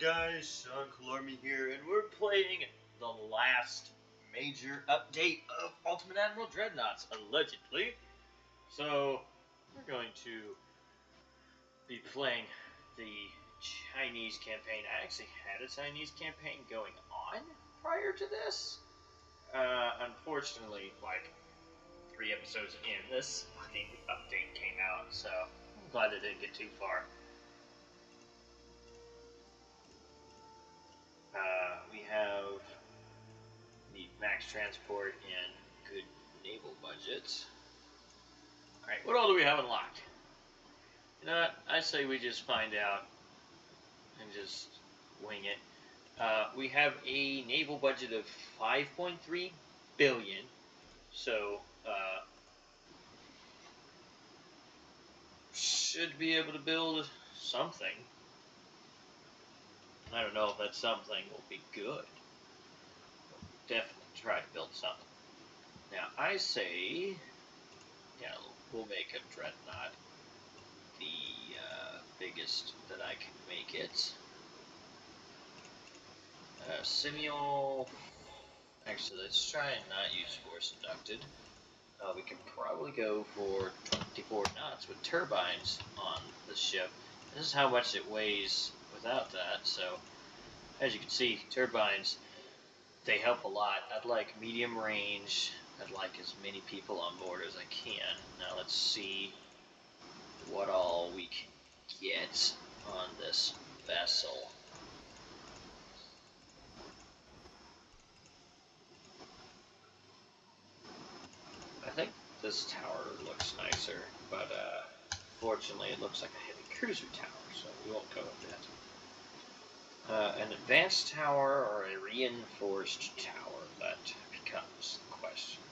guys, Sean Army here, and we're playing the last major update of Ultimate Admiral Dreadnoughts, allegedly. So, we're going to be playing the Chinese campaign. I actually had a Chinese campaign going on prior to this. Unfortunately, like 3 episodes in, this fucking update came out, so I'm glad it didn't get too far. We have the max transport and good naval budgets. Alright, what all do we have unlocked? You know what? I say we just find out and just wing it. We have a naval budget of 5.3 billion. So, should be able to build something. I don't know if that something will be good. We'll definitely try to build something. Now, I say, yeah, we'll make a Dreadnought the biggest that I can make it. Simual. Actually, let's try and not use force inducted. We can probably go for 24 knots with turbines on the ship. This is how much it weighs without that, so as you can see, turbines, they help a lot. I'd like medium range. I'd like as many people on board as I can. Now let's see what all we can get on this vessel. I think this tower looks nicer, but fortunately it looks like a heavy cruiser tower, so we won't go with that. An advanced tower or a reinforced tower, that becomes the question.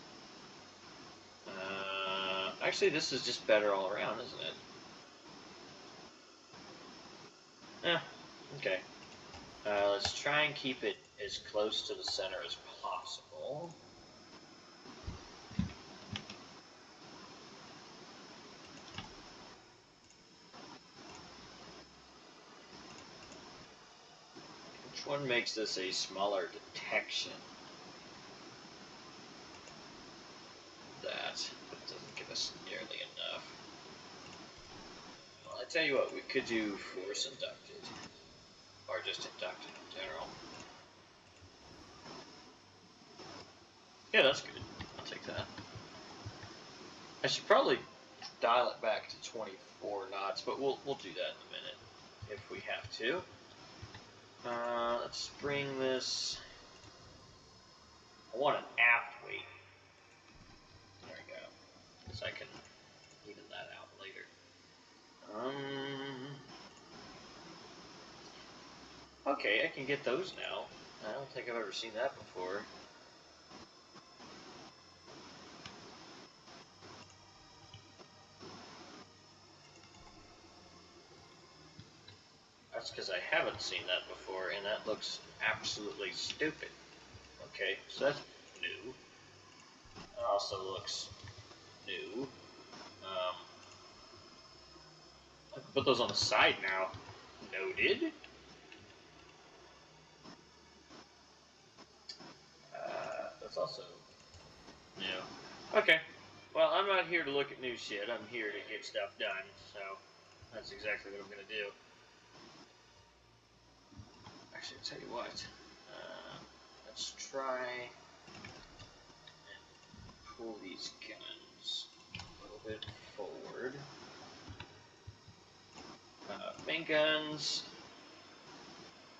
Actually, this is just better all around, isn't it? Okay. Let's try and keep it as close to the center as possible. Which one makes this a smaller detection? That doesn't give us nearly enough. Well, I tell you what, we could do force inducted. Or just inducted in general. Yeah, that's good. I'll take that. I should probably dial it back to 24 knots, but we'll do that in a minute if we have to. Let's bring this. I want an aft weight. There we go. So I can even that out later. Okay, I can get those now. I don't think I've ever seen that before. That's because I haven't seen that before, and that looks absolutely stupid. Okay, so that's new. That also looks new. I can put those on the side now. Noted. That's also new. Okay. Well, I'm not here to look at new shit. I'm here to get stuff done, so that's exactly what I'm going to do. Actually, I'll tell you what. Let's try and pull these guns a little bit forward. Main guns.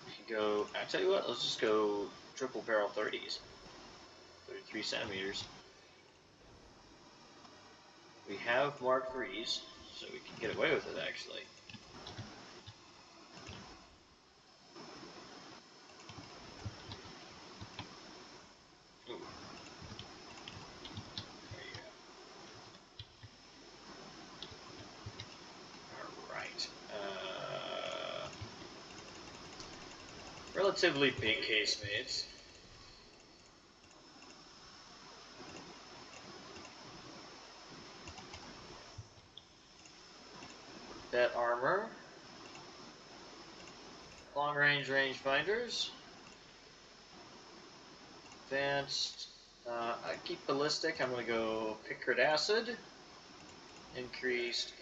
We can go. I tell you what. Let's just go triple barrel 30s. 33 centimeters. We have Mark IIIs, so we can get away with it actually. Ooh. There you go. Alright. Relatively big casemates. That armor. long range rangefinders. Advanced. I keep ballistic. I'm going to go picric acid. Increased.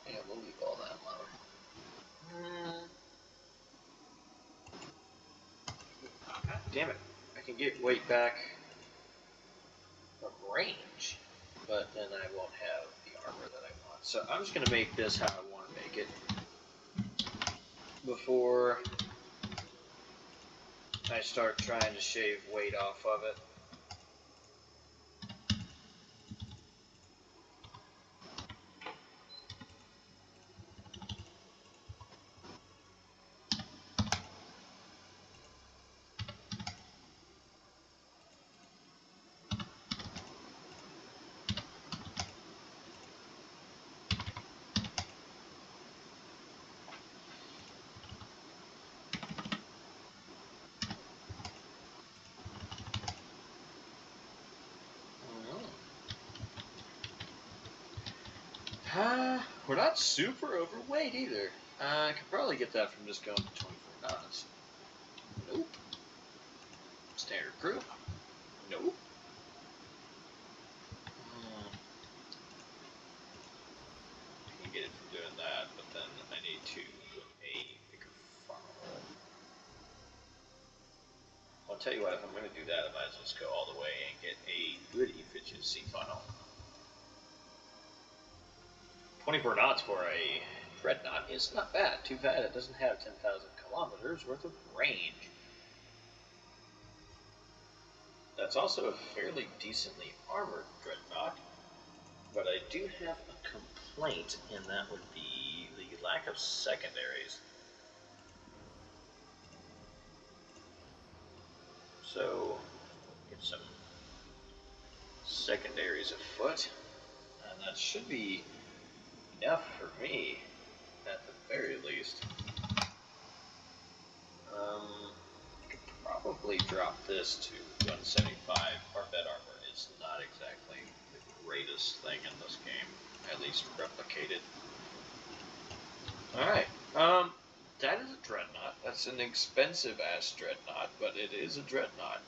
Yeah, we'll leave all that alone. God damn it. I can get weight back from range, but then I won't have the armor that I want. So I'm just going to make this how I want to make it before I start trying to shave weight off of it. We're not super overweight either. I could probably get that from just going to 24 knots. Nope. Standard crew. Nope. I can get it from doing that, but then I need to put a bigger funnel. I'll tell you what, if I'm going to do that, I might as well just go all the way and get a good efficiency funnel. 24 knots for a Dreadnought is not bad. Too bad it doesn't have 10,000 kilometers worth of range. That's also a fairly decently armored Dreadnought, but I do have a complaint, and that would be the lack of secondaries. So, get some secondaries afoot, and that should be enough for me, at the very least. I could probably drop this to 175. Our bed armor is not exactly the greatest thing in this game, at least replicated. Alright, that is a Dreadnought. That's an expensive-ass Dreadnought, but it is a Dreadnought.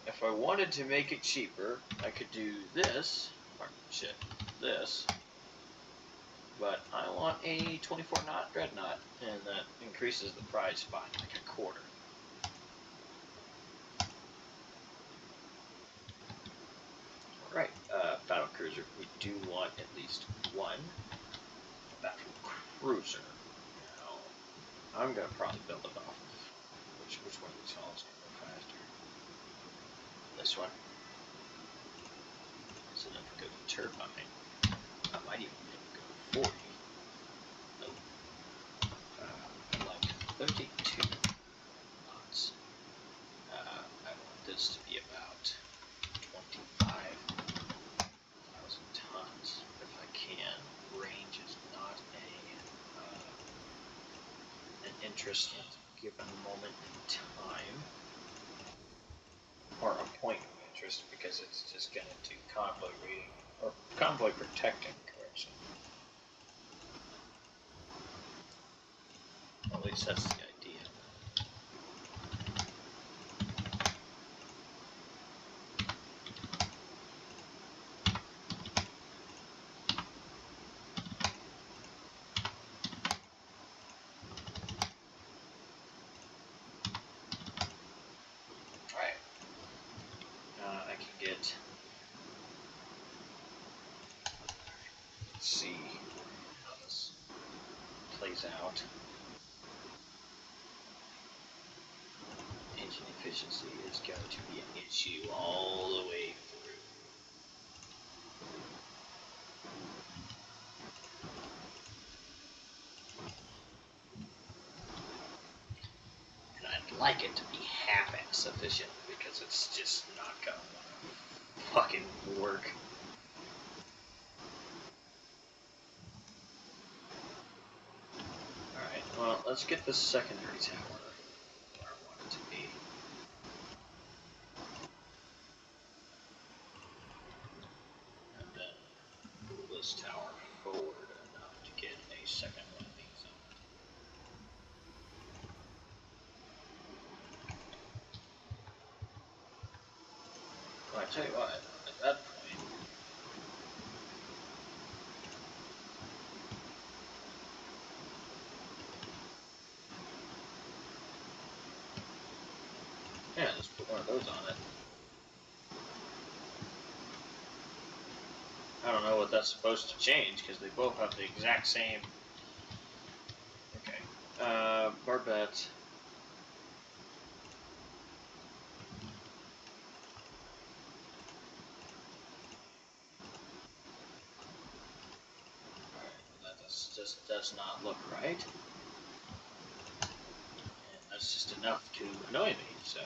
If I wanted to make it cheaper, I could do this, or shit, this. But I want a 24 knot Dreadnought, and that increases the price by like a quarter. Alright, battle cruiser. We do want at least one battle cruiser. Now, I'm gonna probably build it off of which one of these halls can go faster. This one. So then we go to turbine. I might even go 40. Nope. I like 32 knots. I want this to be about 25,000 tons if I can. Range is not an interest at a given moment in time, or a point of interest, because it's just going to do convoy reading, or convoy protecting, correction. At least that's the idea. I can get, let's see how this plays out. Engine efficiency is going to be an issue all the way through. And I'd like it to be half-ass efficient, because it's just not going to fucking work. Alright, well, let's get the secondary tower where I want it to be. And then move this tower forward. I'll tell you what, at that point, yeah, just put one of those on it. I don't know what that's supposed to change, because they both have the exact same... Okay. Barbette. Just does not look right. And that's just enough to annoy me, so.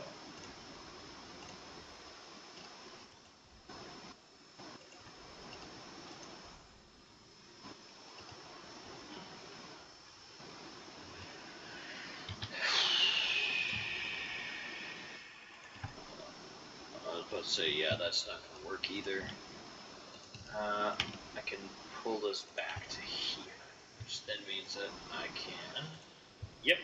I was about to say, yeah, that's not going to work either. I can pull this back to here, which then means that I can. Yep.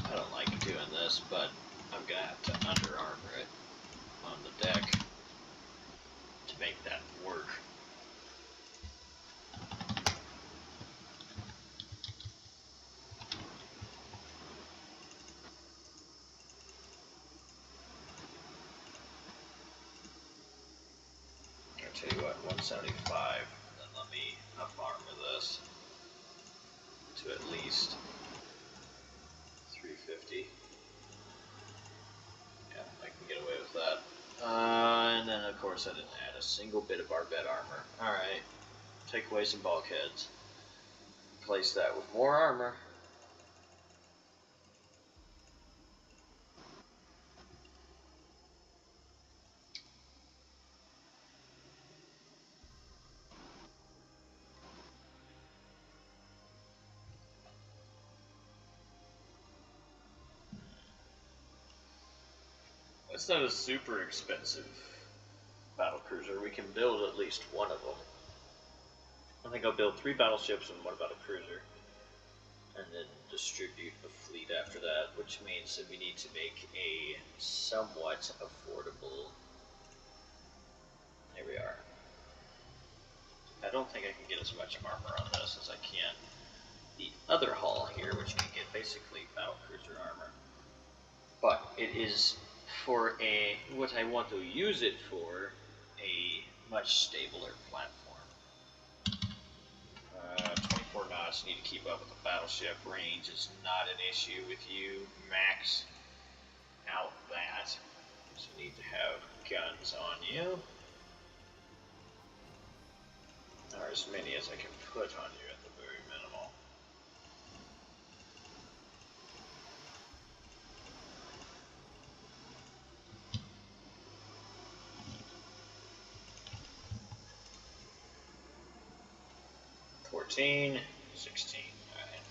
I don't like doing this, but I'm gonna have to under armor it on the deck to make that work. I'll tell you what, 175, then let me up armor this to at least 350. Yeah, I can get away with that. And then, of course, I didn't add a single bit of barbette armor. Alright, take away some bulkheads. Replace that with more armor. It's not a super expensive battlecruiser. We can build at least one of them. I think I'll build 3 battleships and 1 battlecruiser, and then distribute the fleet after that, which means that we need to make a somewhat affordable... There we are. I don't think I can get as much armor on this as I can the other hull here, which can get basically battlecruiser armor. But it is for what I want to use it for, a much stabler platform. 24 knots, need to keep up with the battleship. Range is not an issue with you. Max out that. So you need to have guns on you. Or as many as I can put on you at the very minimal. $14, $16. Alright.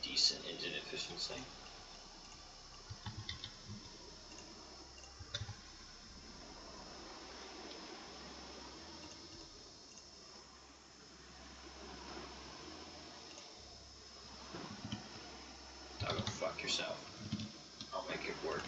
Decent engine efficiency. Oh, go fuck yourself. I'll make it work.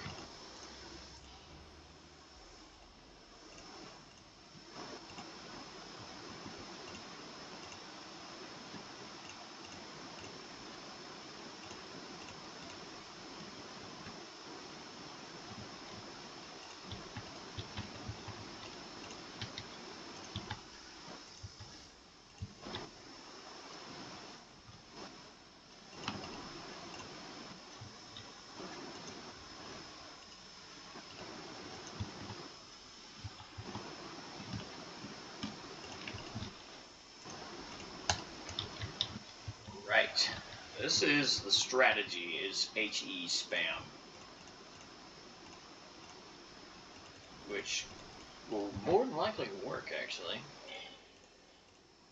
this is the strategy, is HE spam. Which will more than likely work, actually.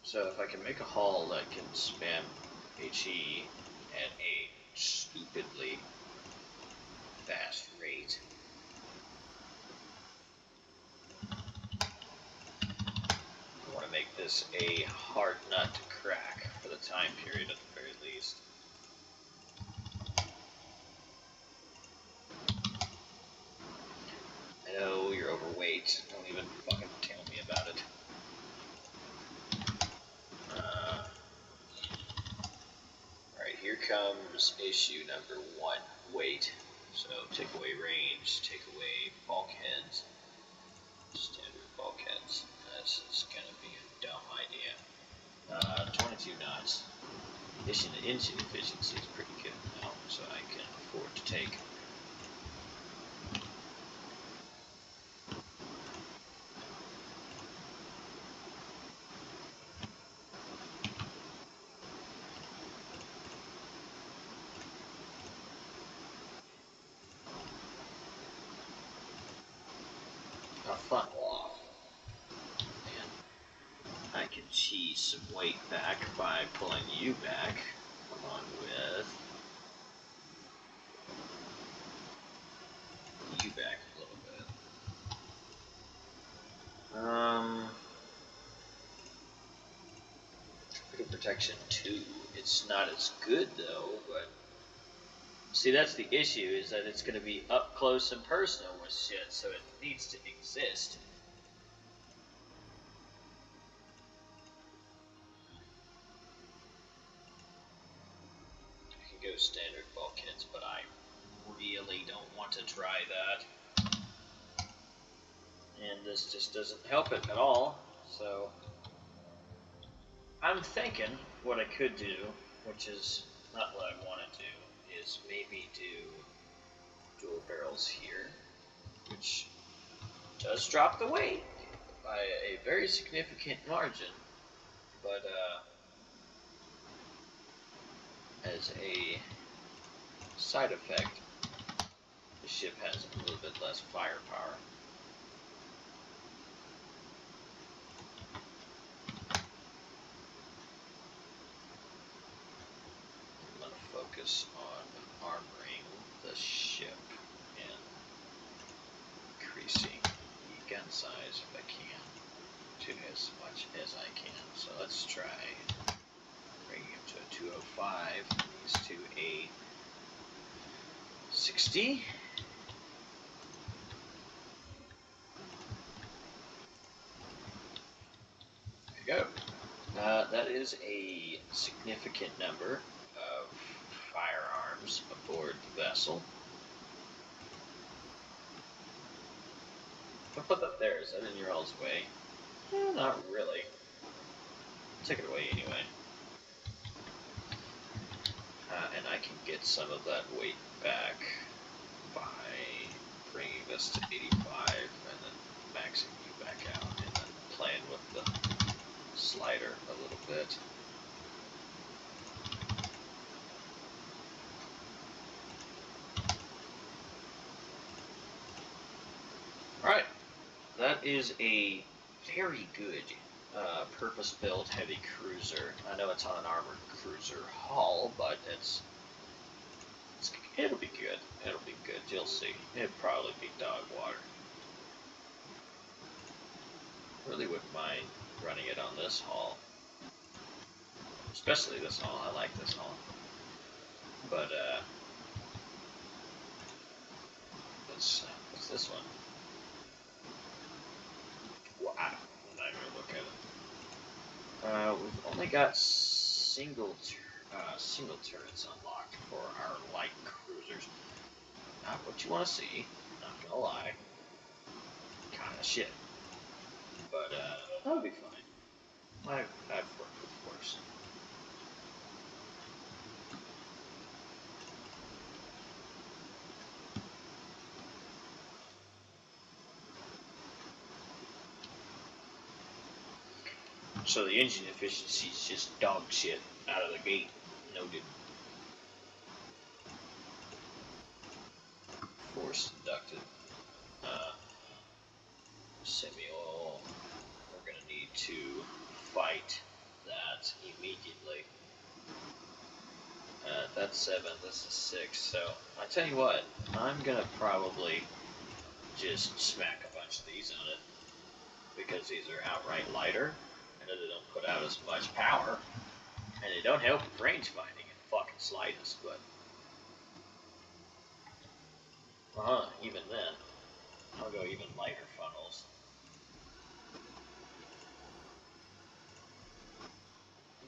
So if I can make a hull that can spam HE at a stupidly fast rate, I want to make this a hard nut to crack for the time period at the very least. I know you're overweight, don't even fucking tell me about it. Alright, here comes issue number 1, weight. So take away range, take away bulkheads, standard bulkheads. This is gonna be a dumb idea. 22 knots. The engine efficiency is pretty good now, so I can afford to take. A funnel off. And I can cheese some weight back by pulling you back, along with you back a little bit. Critical protection 2. It's not as good though, but see, that's the issue, is that it's going to be up close and personal with shit, so it needs to exist. I can go standard bulkheads, but I really don't want to try that. And this just doesn't help it at all, so I'm thinking what I could do, which is not what I want to do, is maybe do dual barrels here, which does drop the weight by a very significant margin, but as a side effect, the ship has a little bit less firepower. I'm going to focus on armoring the ship and increasing the gun size if I can to as much as I can. So let's try bringing him to a 205, these to a 60. There you go. That is a significant number of firearms aboard the vessel. I'll put that there. Is that in your all's way? Not really. Take it away anyway. And I can get some of that weight back by bringing this to 85 and then maxing you back out and then playing with the slider a little bit. Alright, that is a very good purpose-built heavy cruiser. I know it's on an armored cruiser hull, but it'll be good. It'll be good. You'll see. It'll probably be dog water. Really wouldn't mind running it on this hull. Especially this hull. I like this hull. But, what's this one? Wow. I'm not even look at it. We've only got single turrets unlocked for our light cruisers. Not what you want to see. Not gonna lie. Kind of shit. But, that'll be fine. I've worked with worse. So the engine efficiency is just dog shit out of the gate. Noted. conducted. Samuel, we're going to need to fight that immediately. That's 7, this is 6, so I tell you what, I'm going to probably just smack a bunch of these on it, because these are outright lighter, and they don't put out as much power, and they don't help with range finding in the fucking slightest, but even then, I'll go even lighter funnels.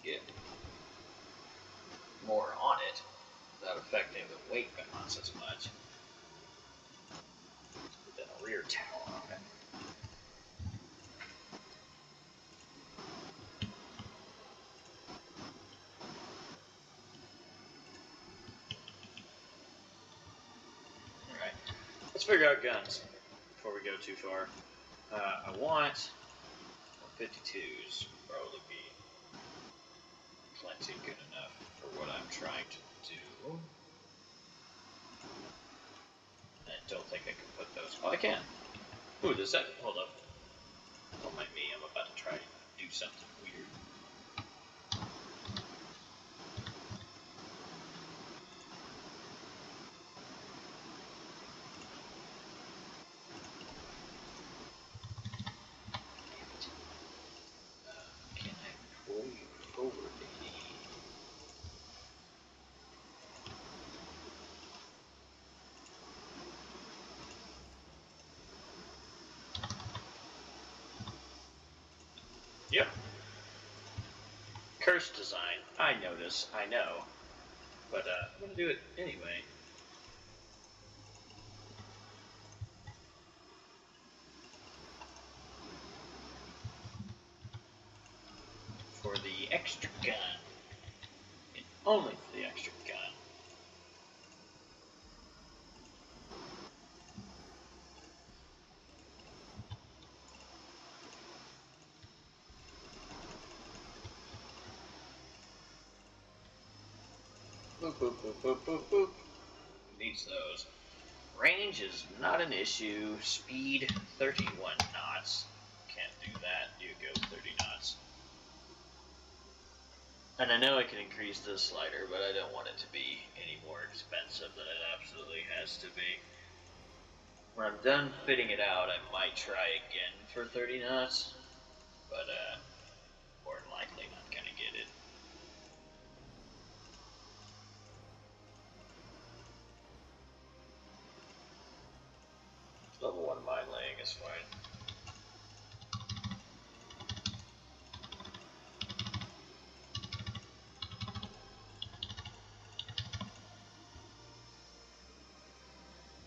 Get more on it without affecting the weight balance as much. Put then a rear tower on it. Alright, let's figure out guns before we go too far. I want 152s, probably be plenty good enough for what I'm trying to do. I don't think I can put those. Oh, I can. Ooh, does that? Hold up. Don't mind me. I'm about to try to do something weird. Can I pull you forward, baby? Yep. Cursed design. I notice. I know. But I'm going to do it anyway. For the extra gun. And only for the extra gun. Boop, boop, boop, boop, boop, boop. Needs those. Range is not an issue. Speed, 31 knots. Can't do that. You go 30 knots. And I know I can increase this slider, but I don't want it to be any more expensive than it absolutely has to be. When I'm done fitting it out, I might try again for 30 knots, but more than likely not gonna get it. Level 1 mine laying is fine.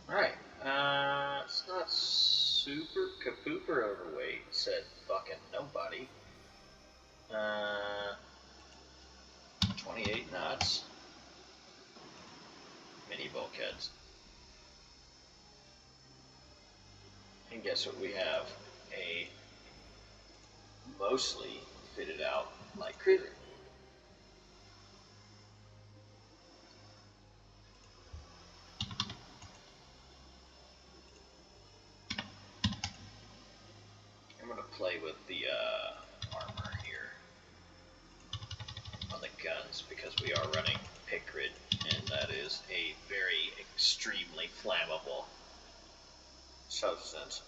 Alright, it's not super kapooper overweight, said fucking nobody. 28 knots. Mini bulkheads. And guess what we have? A mostly fitted out light cruiser. I'm going to play with the armor here on the guns because we are running pick grid, and that is a very extremely flammable substance.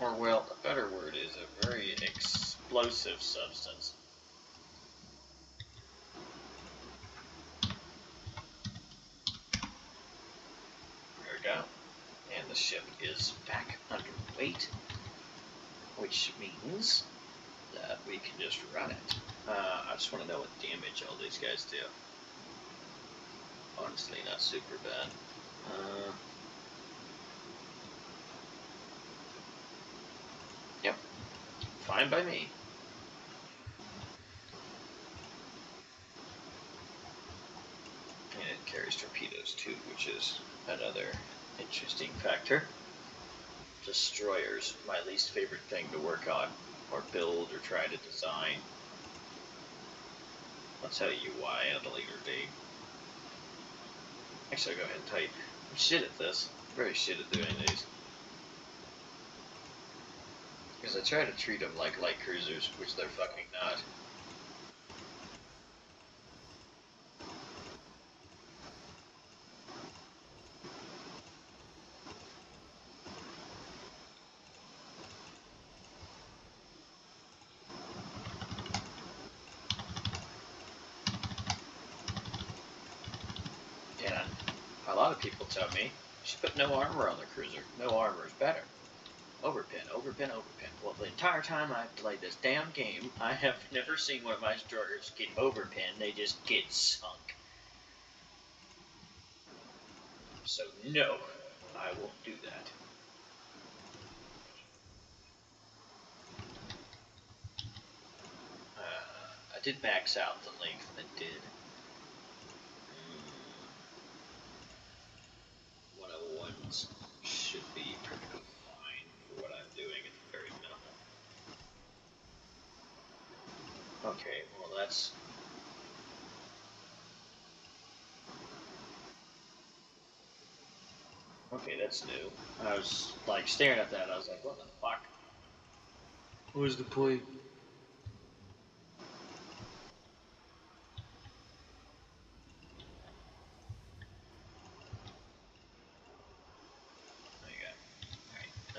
Or, well, a better word is a very explosive substance. There we go. And the ship is back underweight, which means that we can just run it. I just want to know what damage all these guys do. Honestly, not super bad. Yep, fine by me. And it carries torpedoes too, which is another interesting factor. Destroyers, my least favorite thing to work on, or build, or try to design. I'll tell you why at a later date. Actually, I'll go ahead and tell you. I'm shit at this. I'm very shit at doing these. Because I try to treat them like light cruisers, which they're fucking not. And a lot of people tell me, you should put no armor on the cruiser. No armor is better. Overpin, overpin, overpin. Well, the entire time I've played this damn game, I have never seen one of my destroyers get overpinned. They just get sunk. So no, I won't do that. I did max out the length. I did. 101s should be perfectly fine for what I'm doing at the very minimal. Okay, well that's... Okay, that's new. I was like staring at that, I was like, what the fuck? What was the point? There you go.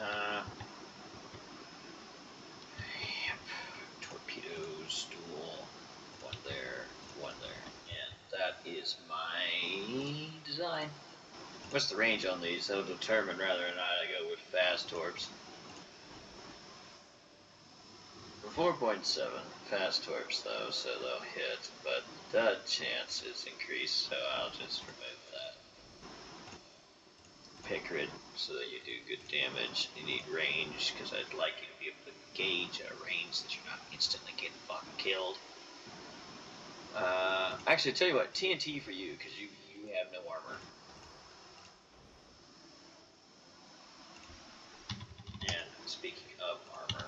Alright. Yep. Torpedoes, dual. One there, one there. And that is my design. What's the range on these? That'll determine whether or not I go with fast torps. 4.7 fast torps though, so they'll hit, but the chance is increased, so I'll just remove that. Pick grid so that you do good damage. You need range because I'd like you to be able to gauge at a range that you're not instantly getting fucking killed. Actually, tell you what, TNT for you because you have no armor. And speaking of armor,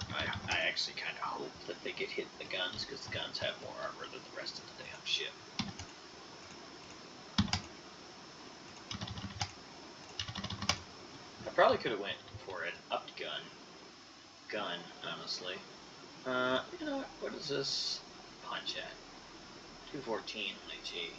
I actually kind of hope that they get hit in the guns because the guns have more armor than the rest of the damn ship. I probably could have went for an upped gun, honestly. You know what is this punch at? 214 HE.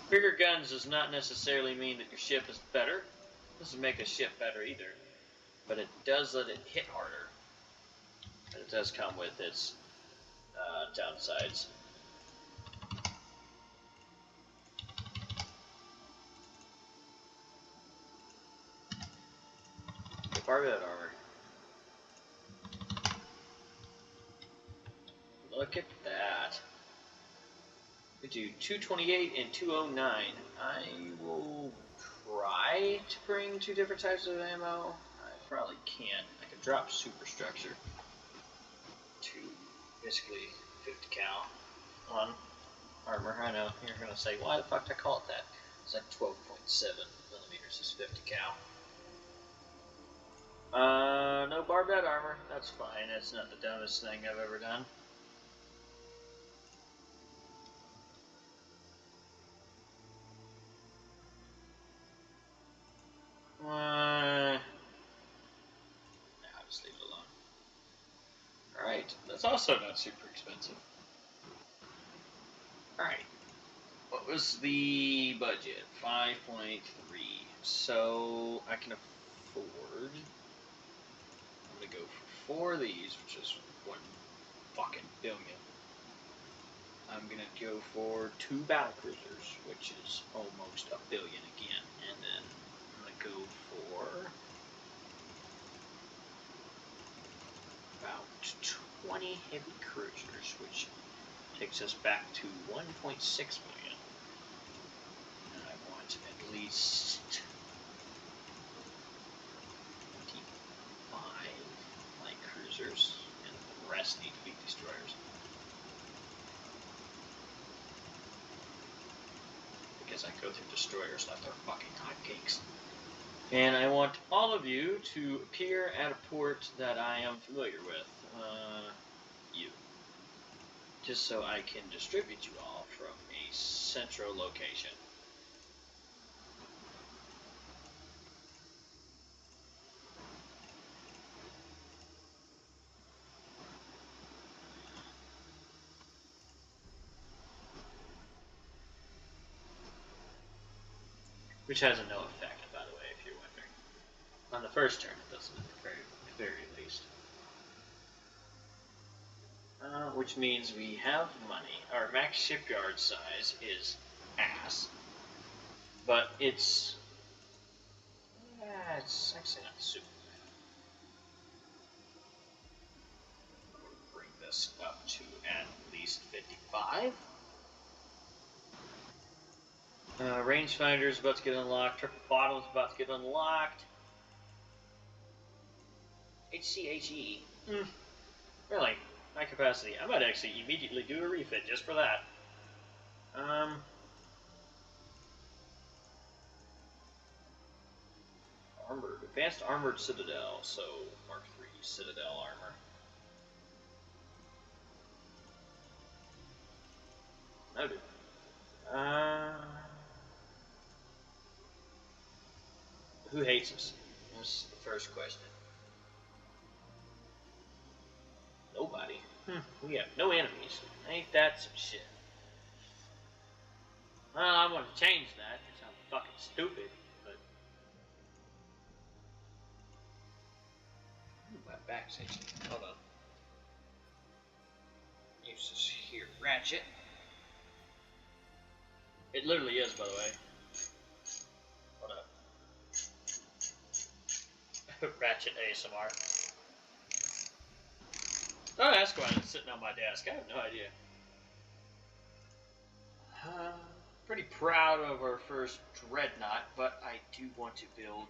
Bigger guns does not necessarily mean that your ship is better. It doesn't make a ship better either, but it does let it hit harder. And it does come with its downsides. Barbette armor. Look at that. We do 228 and 209. I will try to bring two different types of ammo. I probably can't. I could drop superstructure to basically 50 cal on armor. I know you're gonna say, why the fuck did I call it that? It's like 12.7 millimeters is 50 cal. No barbette armor. That's fine. That's not the dumbest thing I've ever done. I'll just leave it alone. Alright, that's also not super expensive. Alright, what was the budget? 5.3. So I can afford... I'm gonna go for 4 of these, which is 1 fucking billion. I'm gonna go for 2 battlecruisers, which is almost a billion again. And then I'm gonna go for about 20 heavy cruisers, which takes us back to 1.6 million. And I want at least 25 light cruisers, and the rest need to be destroyers. Because I go through destroyers like they're fucking hotcakes. And I want all of you to appear at a port that I am familiar with. You. Just so I can distribute you all from a central location. Which has a no effect, by the way, if you're wondering. On the first turn, it doesn't, at the very least. Which means we have money. Our max shipyard size is ass. But it's actually not super bad. We'll bring this up to at least 55. Rangefinder's about to get unlocked. Triple Bottom's about to get unlocked. HCHE. Really? High capacity. I might actually immediately do a refit just for that. Armored. Advanced Armored Citadel. So, Mark III Citadel armor. Noted. Who hates us? That's the first question. Nobody. We have no enemies. Ain't that some shit? Well, I want to change that because I'm fucking stupid, but... My back's itching. Hold on. Use this here ratchet. It literally is, by the way. Hold up. Ratchet ASMR. Oh, that's why it's sitting on my desk. I have no idea. Pretty proud of our first Dreadnought, but I do want to build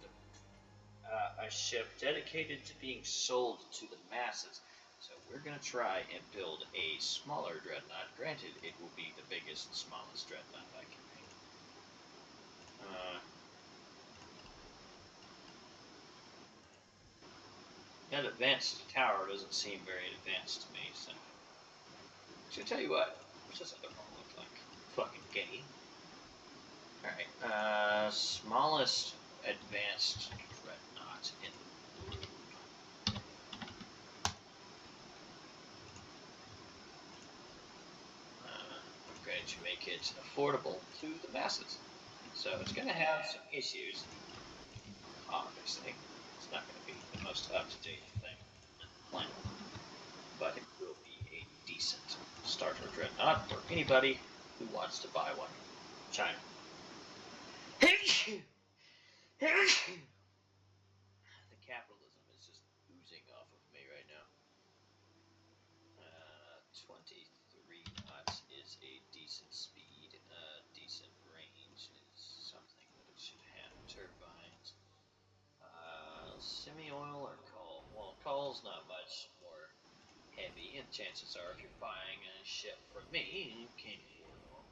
a ship dedicated to being sold to the masses. So we're going to try and build a smaller Dreadnought. Granted, it will be the biggest, smallest Dreadnought I can make. That advanced tower doesn't seem very advanced to me, so... Actually, tell you what, what's this other one look like? Fucking gay. Alright, smallest advanced Dreadnought in the world. I'm going to make it affordable to the masses. So it's going to have some issues, obviously. It's not going to be the most up-to-date thing on the planet. But it will be a decent starter Dreadnought for anybody who wants to buy one. China. The capitalism is just oozing off of me right now. 23 knots is a decent speed. Decent range is something that it should have. Turbines. Semi-oil or coal? Well, coal's not much more heavy, and chances are if you're buying a ship from me, you can't afford oil.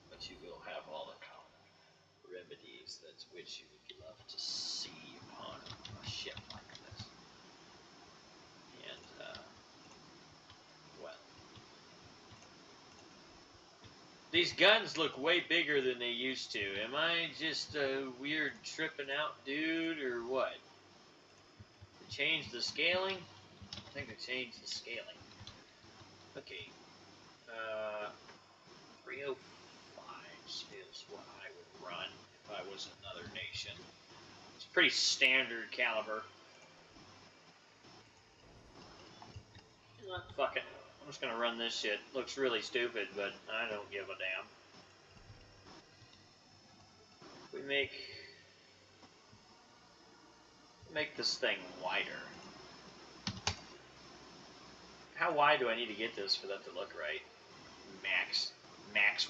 But you will have all the common remedies that which you would love to see upon a ship like this. And, well, these guns look way bigger than they used to. Am I just a weird tripping out dude, or what? They changed the scaling? I think they changed the scaling. Okay. 305s is what I would run if I was another nation. It's pretty standard caliber. You know what? Fuck it. I'm just gonna run this shit. Looks really stupid, but I don't give a damn. We make this thing wider. How wide do I need to get this for that to look right? Max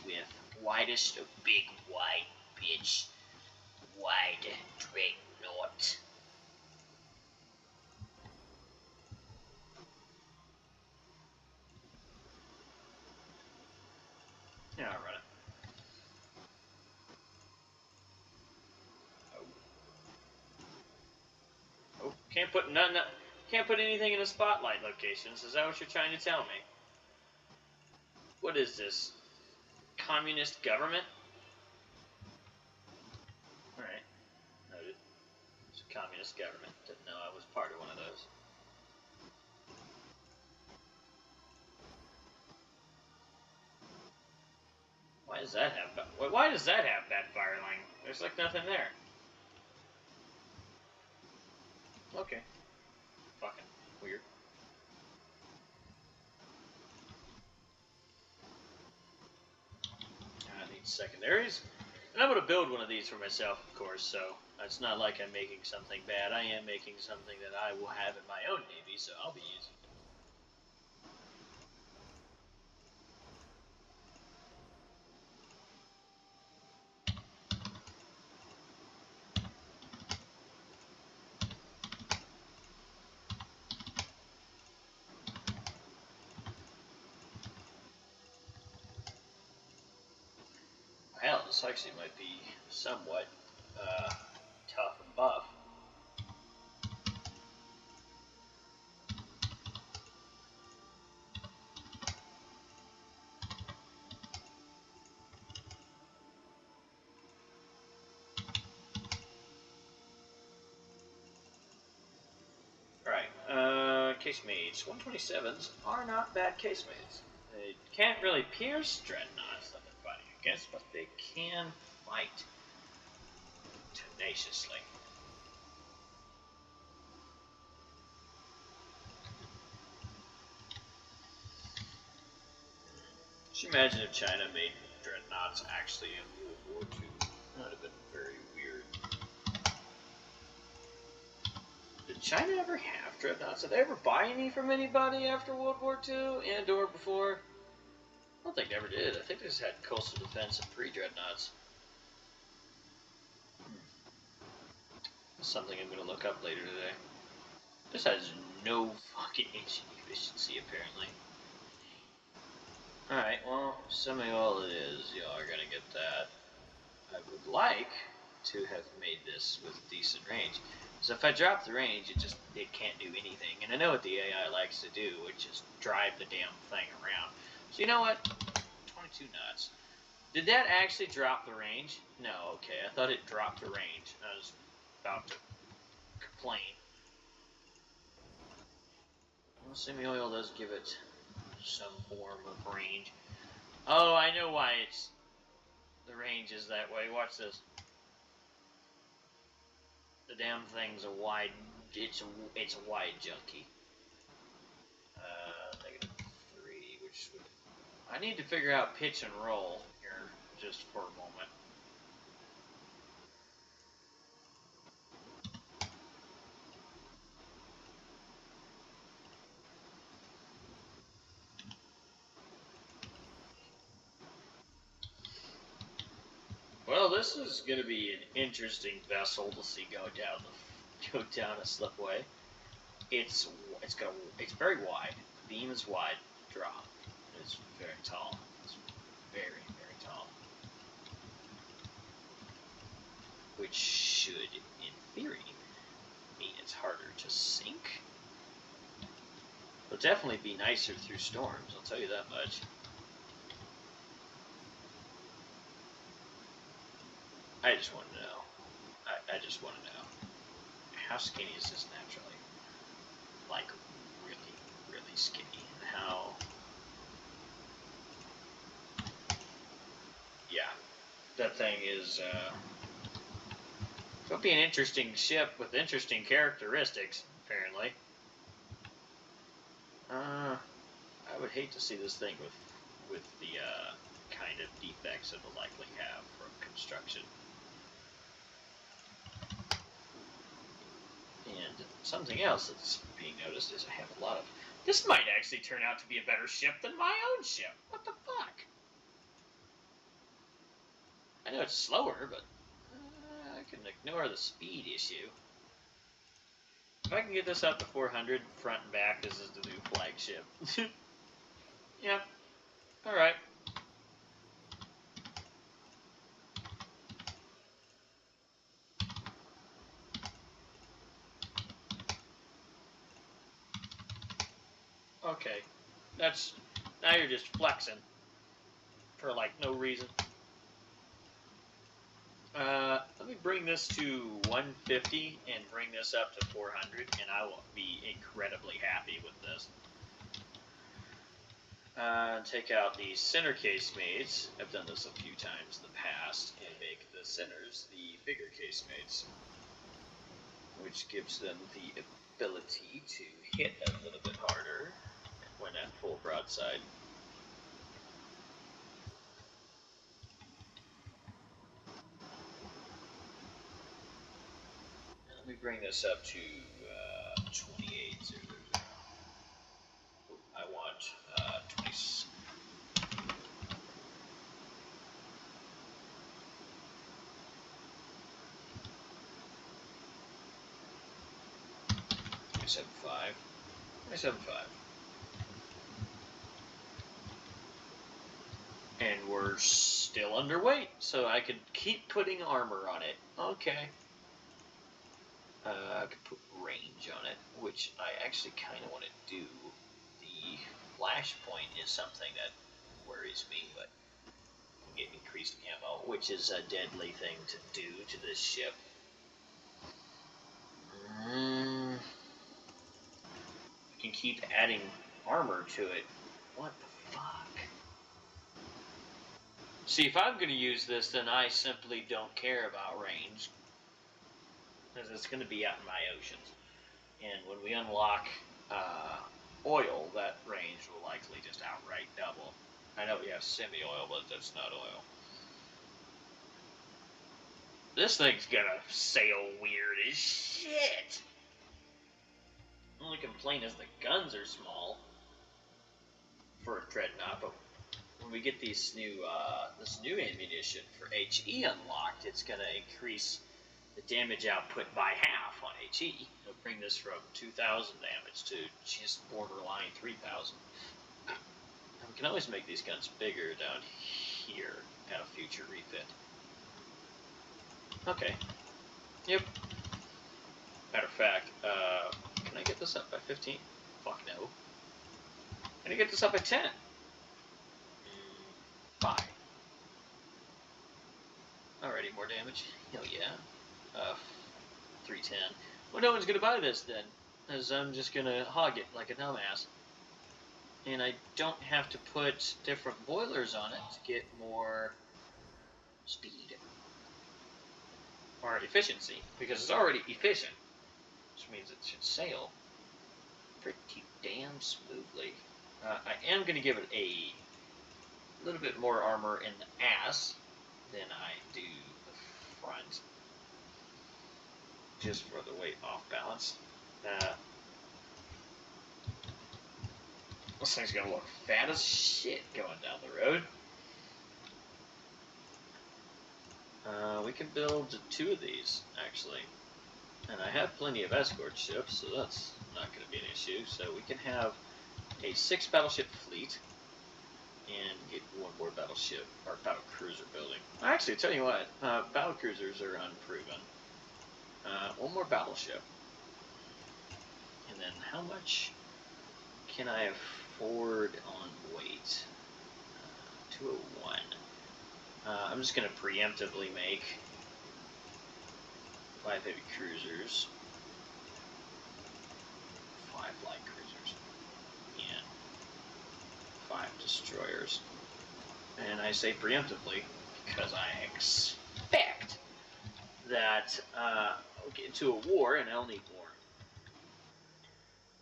width. Widest of big wide bitch. Wide Dreadnought. Yeah, I'll run it. Can't put anything in a spotlight locations. Is that what you're trying to tell me? What is this? Communist government? Alright. Noted. It's a communist government. Didn't know I was part of one of those. Why does that have bad fireline? There's like nothing there. Okay. Fucking weird. I need secondaries. And I'm going to build one of these for myself, of course, so it's not like I'm making something bad. I am making something that I will have in my own navy, so I'll be using it. Well, this actually might be somewhat tough and buff. Alright, casemates. 127s are not bad casemates. They can't really pierce dreadnoughts that they're fighting against, but they can fight tenaciously. Just imagine if China made dreadnoughts actually in World War II. That would have been very weird. Did China ever have dreadnoughts? Did they ever buy any from anybody after World War II and or before? I don't think they ever did. I think they just had coastal defense and pre-dreadnoughts. That's something I'm going to look up later today. This has no fucking engine efficiency, apparently. Alright, well, semi-oil it is. Y'all are going to get that. I would like to have made this with decent range. So if I drop the range, it can't do anything. And I know what the AI likes to do, which is drive the damn thing around. So you know what? 22 knots. Did that actually drop the range? No, okay. I thought it dropped the range. I was about to complain. Well, semi-oil does give it some form of range. Oh, I know why the range is that way. Watch this. The damn thing's a wide. It's a wide junkie. -3, which would. I need to figure out pitch and roll here just for a moment. Well, this is going to be an interesting vessel to see go down a slipway. It's very wide. The beam is wide. Drop. It's very tall. It's very, very tall. Which should, in theory, mean it's harder to sink. It'll definitely be nicer through storms, I'll tell you that much. I just want to know. I just want to know. How skinny is this naturally? Like, really, really skinny. And how... Yeah. That thing is, it'll be an interesting ship with interesting characteristics, apparently. I would hate to see this thing with the, kind of defects it'll likely have from construction. And something else that's being noticed is I have a lot of... This might actually turn out to be a better ship than my own ship. What the fuck? I know it's slower, but I can ignore the speed issue. If I can get this up to 400 front and back, this is the new flagship. Yeah. Alright. Okay. That's... Now you're just flexing. For, like, no reason. Let me bring this to 150 and bring this up to 400, and I will be incredibly happy with this. Take out the center casemates. I've done this a few times in the past, and make the centers the bigger casemates, which gives them the ability to hit a little bit harder when at full broadside. Let me bring this up to 28. I want 20. 27.5. 27.5. And we're still underweight, so I could keep putting armor on it. Okay. I could put range on it, which I actually kind of want to do. The flashpoint is something that worries me, but get increased ammo, which is a deadly thing to do to this ship. I can keep adding armor to it. What the fuck? See, if I'm going to use this, then I simply don't care about range. Because it's going to be out in my oceans. And when we unlock oil, that range will likely just outright double. I know we have semi-oil, but that's not oil. This thing's gonna sail weird as shit. The only complaint is the guns are small for a Dreadnought, but when we get these new this new ammunition for HE unlocked, it's gonna increase the damage output by half on HE. It'll bring this from 2,000 damage to just borderline 3,000. We can always make these guns bigger down here at a future refit. Okay. Yep. Matter of fact, can I get this up by 15? Fuck no. Can I get this up by 10? 5. Alrighty, more damage. Hell yeah. 310. Well, no one's gonna buy this then, as I'm just gonna hog it like a dumbass. And I don't have to put different boilers on it to get more speed. Or efficiency, because it's already efficient. Which means it should sail pretty damn smoothly. I am going to give it a little bit more armor in the ass than I do the front. Just for the weight off balance. This thing's going to look fat as shit going down the road. We can build 2 of these, actually. And I have plenty of escort ships, so that's not going to be an issue. So we can have a 6 battleship fleet and get 1 more battleship, or battle cruiser building. Actually, tell you what, battle cruisers are unproven. 1 more battleship. And then how much can I afford on weight? 201. I'm just going to preemptively make 5 heavy cruisers, 5 light cruisers, and 5 destroyers. And I say preemptively because I expect that we'll get into a war and I'll need more.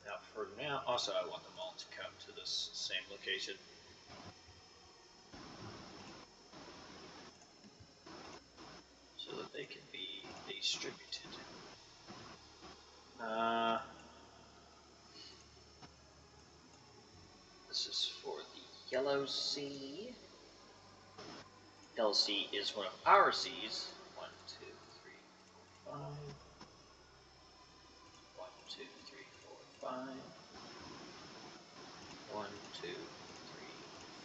Now for now, also I want them all to come to this same location. So that they can be distributed. This is for the Yellow Sea. Yellow Sea is one of our seas. 1, 2, 3, 4, 5. 1, 2, 3, 4, 5. 1, 2, 3,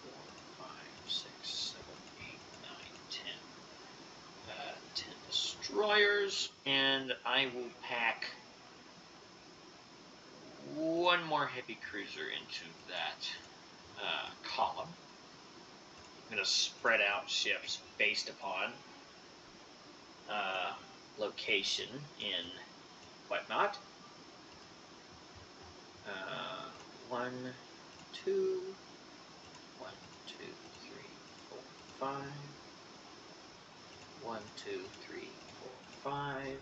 4, 5, 6, 7, 8, 9, 10. 10 destroyers, and I will pack one more heavy cruiser into that column. I'm going to spread out ships based upon location in whatnot. 1, 2, 1, 2, 3, 4, 5. 1, 2, 3, 4, 5.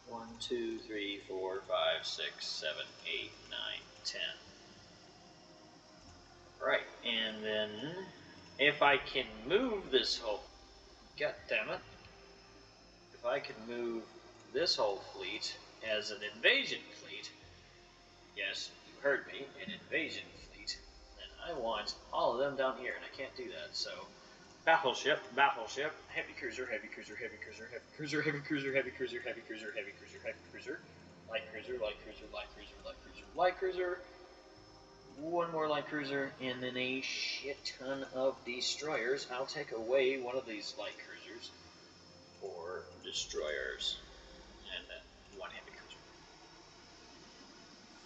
1, 2, 3, 4, 5, 6, 7, 8, 9, 10. Right, and then if I can move this whole, god damn it, if I can move this whole fleet as an invasion fleet, yes, you heard me, an invasion fleet, then I want all of them down here, and I can't do that, so battleship, heavy cruiser, heavy cruiser, heavy cruiser, heavy cruiser, heavy cruiser, heavy cruiser, heavy cruiser, heavy cruiser, heavy cruiser, light cruiser, light cruiser, light cruiser, light cruiser, light cruiser, one more light cruiser, and then a shit ton of destroyers. I'll take away one of these light cruisers for destroyers, and then one heavy cruiser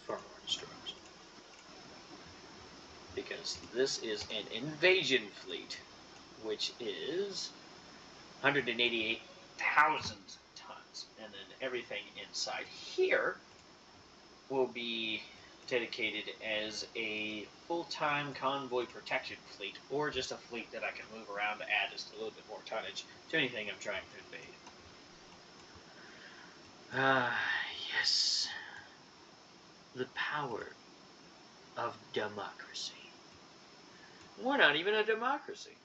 for more destroyers. Because this is an invasion fleet, which is 188,000 tons, and then everything inside here will be dedicated as a full-time convoy protection fleet, or just a fleet that I can move around to add just a little bit more tonnage to anything I'm trying to invade. Yes. The power of democracy. We're not even a democracy.